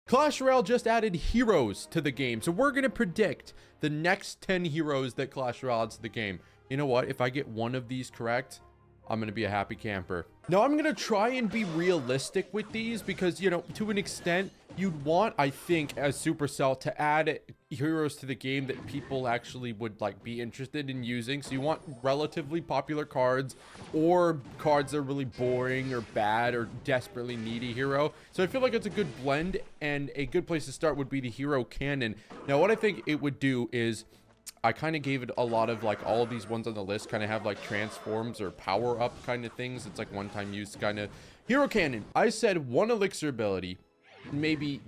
Clash Royale just added heroes to the game, so we're gonna predict the next 10 heroes that Clash Royale adds to the game. You know what? If I get one of these correct, I'm gonna be a happy camper. Now, I'm gonna try and be realistic with these because, you know, to an extent, you'd want, I think, as Supercell to add heroes to the game that people actually would, like, be interested in using. So you want relatively popular cards or cards that are really boring or bad or desperately need a hero. So I feel like it's a good blend, and a good place to start would be the hero cannon. Now, what I think it would do is I kind of gave it a lot of, like, all of these ones on the list kind of have like transforms or power up kind of things. It's like one-time use kind of. Hero cannon, I said 1 elixir ability, maybe.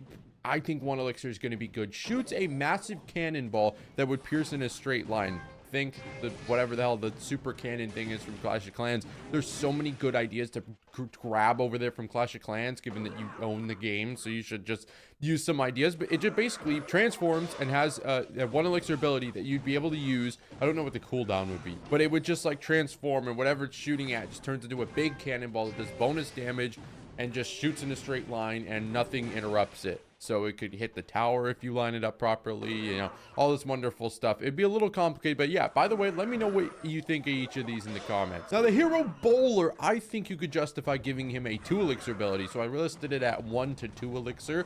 I think 1 elixir is going to be good. Shoots a massive cannonball that would pierce in a straight line. Think the whatever the hell the super cannon thing is from Clash of Clans. There's so many good ideas to grab over there from Clash of Clans, given that you own the game, so you should just use some ideas. But it just basically transforms and has a 1 elixir ability that you'd be able to use. I don't know what the cooldown would be, but it would just like transform, and whatever it's shooting at just turns into a big cannonball that does bonus damage and just shoots in a straight line, and nothing interrupts it. So it could hit the tower if you line it up properly, you know, all this wonderful stuff. It'd be a little complicated, but yeah, by the way, let me know what you think of each of these in the comments. Now, the hero bowler, I think you could justify giving him a 2 elixir ability. So I listed it at 1 to 2 elixir.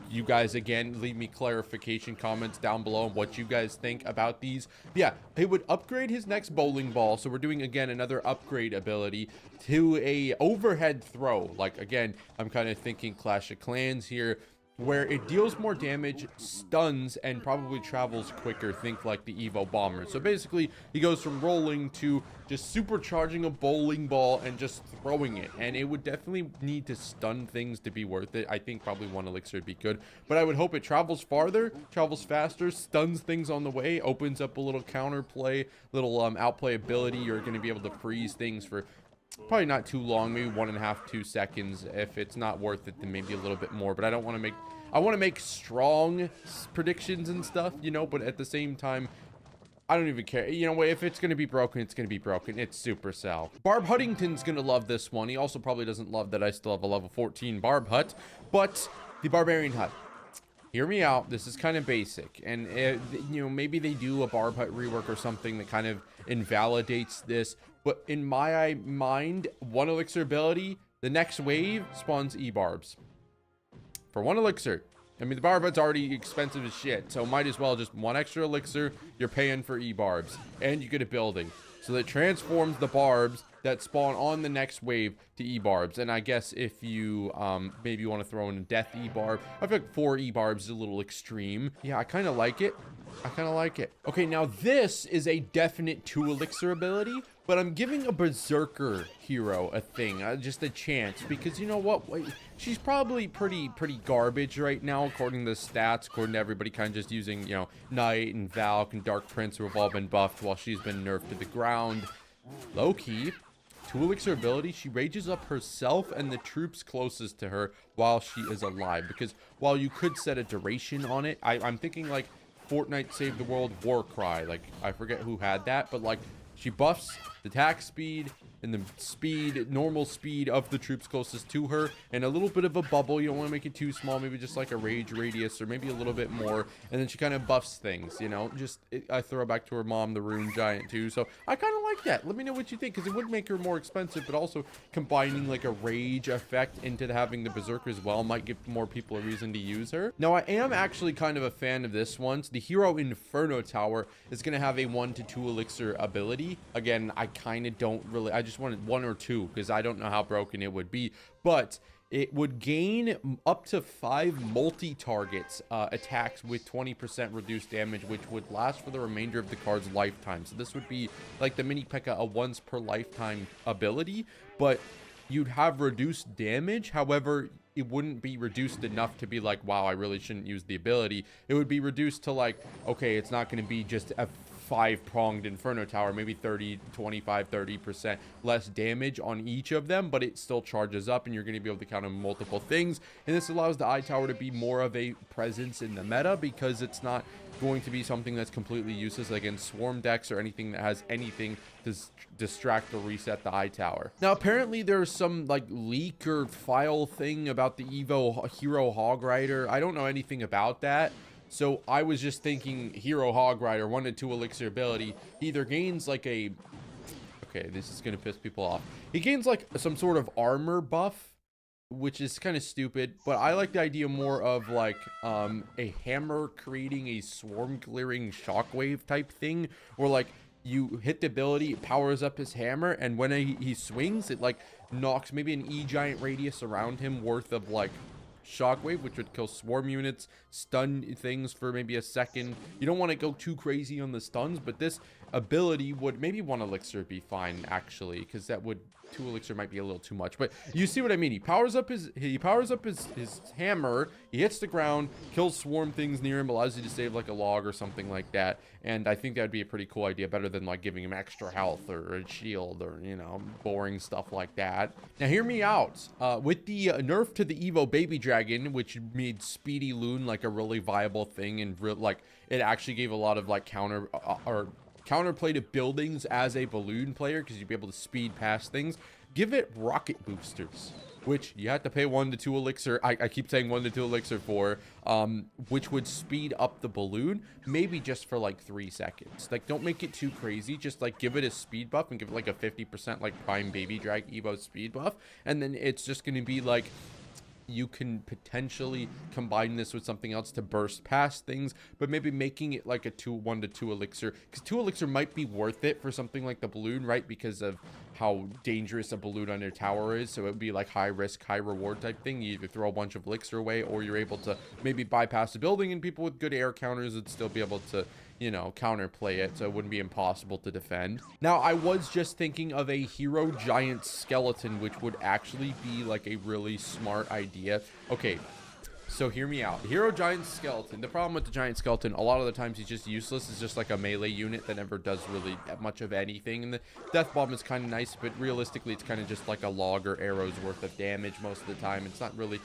You guys, again, leave me clarification comments down below on what you guys think about these. Yeah, it would upgrade his next bowling ball. So we're doing, again, another upgrade ability to a overhead throw. Like, again, I'm kind of thinking Clash of Clans here, where it deals more damage, stuns, and probably travels quicker. Think like the Evo Bomber. So basically, he goes from rolling to just supercharging a bowling ball and just throwing it. And it would definitely need to stun things to be worth it. I think probably 1 elixir would be good. But I would hope it travels farther, travels faster, stuns things on the way, opens up a little counterplay, little outplay ability. You're going to be able to freeze things for probably not too long, maybe 1.5 to 2 seconds. If it's not worth it, then maybe a little bit more. But I don't want to make, I want to make strong predictions and stuff, you know, but at the same time, I don't even care. You know, if it's going to be broken, it's going to be broken. It's Supercell. Barb Huttington's going to love this one. He also probably doesn't love that I still have a level 14 Barb Hut, but the Barbarian Hut. Hear me out. This is kind of basic, and you know, maybe they do a Barb Hut rework or something that kind of invalidates this. But in my mind, 1 elixir ability, the next wave spawns E-Barbs. For 1 elixir. I mean, the Barb Hut's already expensive as shit, so might as well just 1 extra elixir, you're paying for E-Barbs. And you get a building. So that transforms the Barbs that spawn on the next wave to E-Barbs. And I guess if you maybe you want to throw in a death E-Barb, I feel like 4 E-Barbs is a little extreme. Yeah, I kind of like it. I kind of like it. Okay, now this is a definite 2 elixir ability, but I'm giving a Berserker hero a thing, just a chance, because you know what? She's probably pretty garbage right now, according to the stats, according to everybody kind of just using, you know, Knight and Valk and Dark Prince, who have all been buffed while she's been nerfed to the ground. Low-key, 2 elixir ability, she rages up herself and the troops closest to her while she is alive, because while you could set a duration on it, I'm thinking like Fortnite Save the World Warcry, like I forget who had that, but like she buffs the attack speed and the speed, normal speed of the troops closest to her, and a little bit of a bubble. You don't want to make it too small, maybe just like a rage radius or maybe a little bit more, and then she kind of buffs things, you know. I throw back to her mom, the Rune Giant, too, so I kind of like that. Let me know what you think, because it would make her more expensive, but also combining like a rage effect into having the Berserker as well might give more people a reason to use her. Now, I am actually kind of a fan of this one. So the hero Inferno Tower is going to have a 1 to 2 elixir ability. Again, I kind of don't really, I just wanted 1 or 2 because I don't know how broken it would be, but it would gain up to 5 multi-targets attacks with 20% reduced damage, which would last for the remainder of the card's lifetime. So this would be like the mini P.E.K.K.A, a once per lifetime ability, but you'd have reduced damage. However, it wouldn't be reduced enough to be like, wow, I really shouldn't use the ability. It would be reduced to like, okay, it's not going to be just a 5-pronged Inferno tower, maybe 30, 25, 30% less damage on each of them, but it still charges up and you're going to be able to counter multiple things. And this allows the eye tower to be more of a presence in the meta because it's not going to be something that's completely useless against swarm decks or anything that has anything to distract or reset the eye tower. Now apparently there's some like leak or file thing about the Evo Hero Hog Rider. I don't know anything about that, so I was just thinking Hero Hog Rider 1 to 2 elixir ability either gains like a, okay, this is gonna piss people off, he gains like some sort of armor buff, which is kind of stupid, but I like the idea more of like a hammer creating a swarm clearing shockwave type thing, or like you hit the ability, it powers up his hammer, and when he swings, it like knocks maybe an E-giant radius around him worth of like shockwave, which would kill swarm units, stun things for maybe a second. You don't want to go too crazy on the stuns, but this ability would, maybe 1 elixir be fine actually, because that would, 2 elixir might be a little too much, but you see what I mean. He powers up his hammer, he hits the ground, kills swarm things near him, allows you to save like a log or something like that, and I think that'd be a pretty cool idea, better than like giving him extra health or a shield or, you know, boring stuff like that. Now hear me out. With the nerf to the Evo baby dragon, which made speedy loon like a really viable thing, and like it actually gave a lot of like counterplay to buildings as a balloon player, because you'd be able to speed past things. Give it rocket boosters, which you have to pay 1 to 2 elixir. I keep saying 1 to 2 elixir for, which would speed up the balloon, maybe just for like 3 seconds. Like, don't make it too crazy. Just like give it a speed buff and give it like a 50% like prime baby drag Evo speed buff, and then it's just going to be like, you can potentially combine this with something else to burst past things, but maybe making it like a 1 to 2 elixir, because 2 elixir might be worth it for something like the balloon, right? Because of how dangerous a balloon on your tower is. So it would be like high risk, high reward type thing. You either throw a bunch of elixir away, or you're able to maybe bypass the building, and people with good air counters would still be able to, you know, counterplay it, so it wouldn't be impossible to defend. Now I was just thinking of a hero giant skeleton, which would actually be like a really smart idea. Okay, so hear me out. Hero giant skeleton, the problem with the giant skeleton, a lot of the times he's just useless. It's just like a melee unit that never does really that much of anything, and the death bomb is kind of nice, but realistically it's kind of just like a log or arrows worth of damage most of the time. It's not really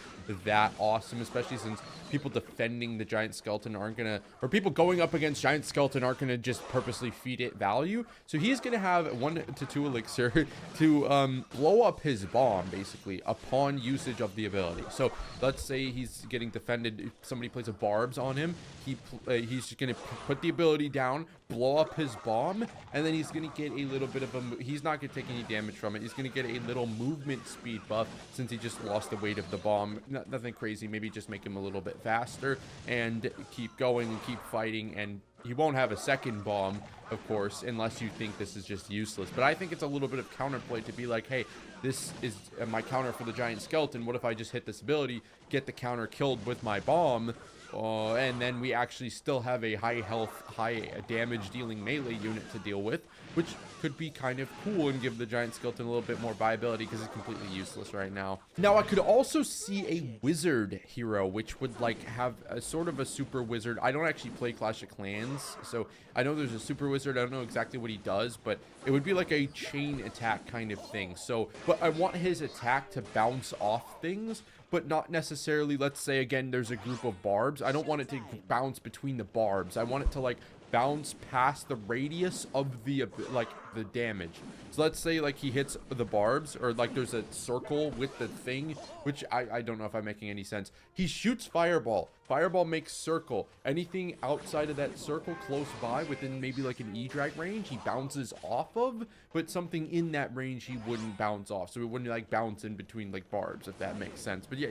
that awesome, especially since people defending the giant skeleton aren't gonna, or people going up against giant skeleton aren't gonna just purposely feed it value. So he's gonna have 1 to 2 elixir to blow up his bomb basically upon usage of the ability. So let's say he's getting defended, if somebody plays a barbs on him, he's just gonna put the ability down, blow up his bomb, and then he's gonna get a little bit of a, he's not gonna take any damage from it, he's gonna get a little movement speed buff since he just lost the weight of the bomb. Nothing crazy, maybe just make him a little bit faster and keep going and keep fighting, and he won't have a second bomb, of course, unless you think this is just useless. But I think it's a little bit of counterplay to be like, hey, this is my counter for the giant skeleton. What if I just hit this ability, get the counter killed with my bomb, and then we actually still have a high health, high damage dealing melee unit to deal with, which could be kind of cool and give the giant skeleton a little bit more viability, because it's completely useless right now. Now I could also see a wizard hero, which would like have a sort of a super wizard. I don't actually play Clash of Clans, so I know there's a super wizard. I don't know exactly what he does, but it would be like a chain attack kind of thing. So, but I want his attack to bounce off things, but not necessarily, let's say again there's a group of barbs, I don't want it to bounce between the barbs. I want it to like bounce past the radius of the like the damage. So let's say like he hits the barbs, or like there's a circle with the thing, which I don't know if I'm making any sense. He shoots fireball, fireball makes circle, anything outside of that circle close by within maybe like an E-drag range he bounces off of, but something in that range he wouldn't bounce off, so it wouldn't like bounce in between like barbs, if that makes sense. But yeah,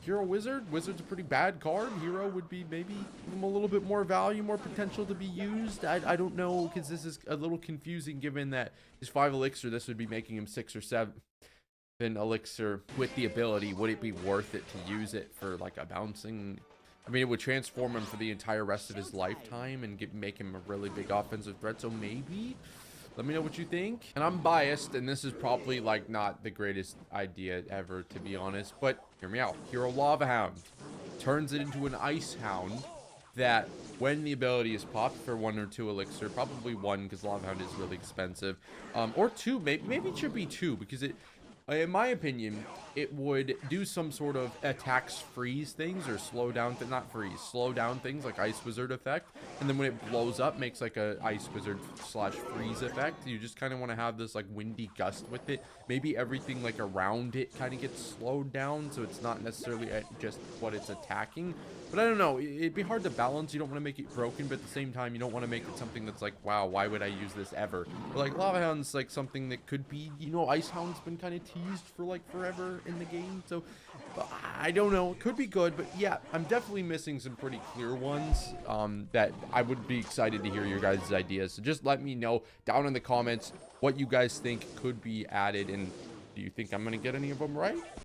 hero wizard's a pretty bad card. Hero would be maybe a little bit more value, more potential to be used. I don't know, because this is a little confusing given that his 5 elixir, this would be making him 6 or 7 elixir with the ability. Would it be worth it to use it for like a bouncing? I mean, it would transform him for the entire rest of his lifetime and make him a really big offensive threat, so maybe. Let me know what you think. And I'm biased, and this is probably like not the greatest idea ever, to be honest, but hear me out. Hero Lava Hound turns it into an Ice Hound that when the ability is popped for 1 or 2 elixir, probably 1 because Lava Hound is really expensive, or 2, maybe it should be 2 because it, in my opinion, it would do some sort of attacks freeze things or slow down, not freeze, slow down things like Ice Wizard effect. And then when it blows up, makes like a Ice Wizard / freeze effect. You just kind of want to have this like windy gust with it. Maybe everything like around it kind of gets slowed down, so it's not necessarily at just what it's attacking. But I don't know, it'd be hard to balance. You don't want to make it broken, but at the same time, you don't want to make it something that's like, wow, why would I use this ever? But like Lava Hound's like something that could be, you know, Ice Hound's been kind of teased for like forever in the game. So I don't know, it could be good, but yeah, I'm definitely missing some pretty clear ones that I would be excited to hear your guys' ideas. So just let me know down in the comments what you guys think could be added, and do you think I'm going to get any of them right?